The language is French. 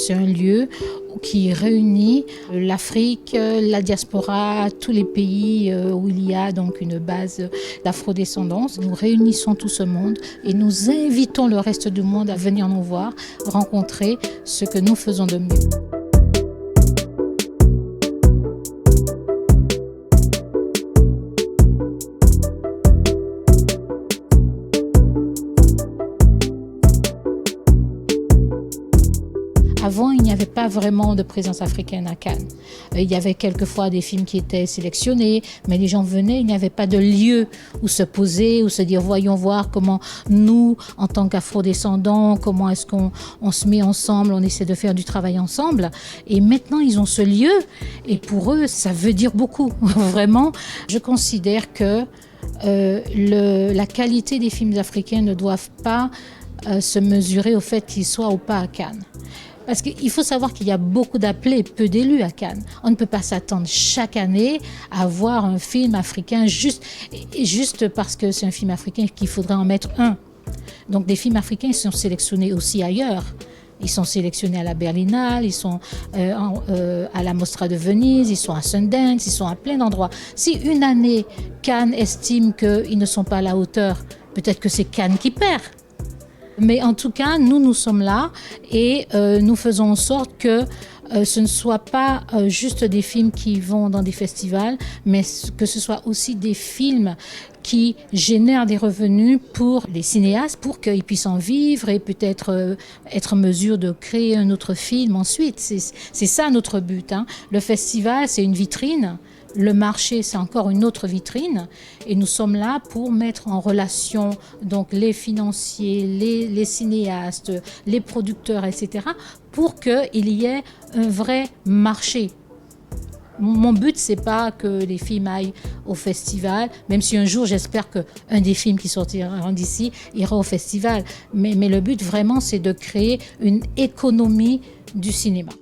C'est un lieu qui réunit l'Afrique, la diaspora, tous les pays où il y a donc une base d'afrodescendance. Nous réunissons tout ce monde et nous invitons le reste du monde à venir nous voir, rencontrer ce que nous faisons de mieux. Avant, il n'y avait pas vraiment de présence africaine à Cannes. Il y avait quelquefois des films qui étaient sélectionnés, mais les gens venaient, il n'y avait pas de lieu où se poser, où se dire voyons voir comment nous, en tant qu'afrodescendants, comment est-ce qu'on se met ensemble, on essaie de faire du travail ensemble. Et maintenant, ils ont ce lieu et pour eux, ça veut dire beaucoup. Vraiment, je considère que la qualité des films africains ne doivent pas se mesurer au fait qu'ils soient ou pas à Cannes. Parce qu'il faut savoir qu'il y a beaucoup d'appelés et peu d'élus à Cannes. On ne peut pas s'attendre chaque année à voir un film africain juste parce que c'est un film africain qu'il faudrait en mettre un. Donc des films africains sont sélectionnés aussi ailleurs. Ils sont sélectionnés à la Berlinale, ils sont à la Mostra de Venise, ils sont à Sundance, ils sont à plein d'endroits. Si une année, Cannes estime qu'ils ne sont pas à la hauteur, peut-être que c'est Cannes qui perd. Mais en tout cas, nous sommes là et nous faisons en sorte que ce ne soit pas juste des films qui vont dans des festivals, mais que ce soit aussi des films qui génèrent des revenus pour les cinéastes, pour qu'ils puissent en vivre et peut-être être en mesure de créer un autre film ensuite. C'est ça notre but, hein. Le festival, c'est une vitrine. Le marché, c'est encore une autre vitrine et nous sommes là pour mettre en relation donc les financiers, les cinéastes, les producteurs, etc. pour qu'il y ait un vrai marché. Mon but, c'est pas que les films aillent au festival, même si un jour, j'espère qu'un des films qui sortiront d'ici ira au festival. Mais le but, vraiment, c'est de créer une économie du cinéma.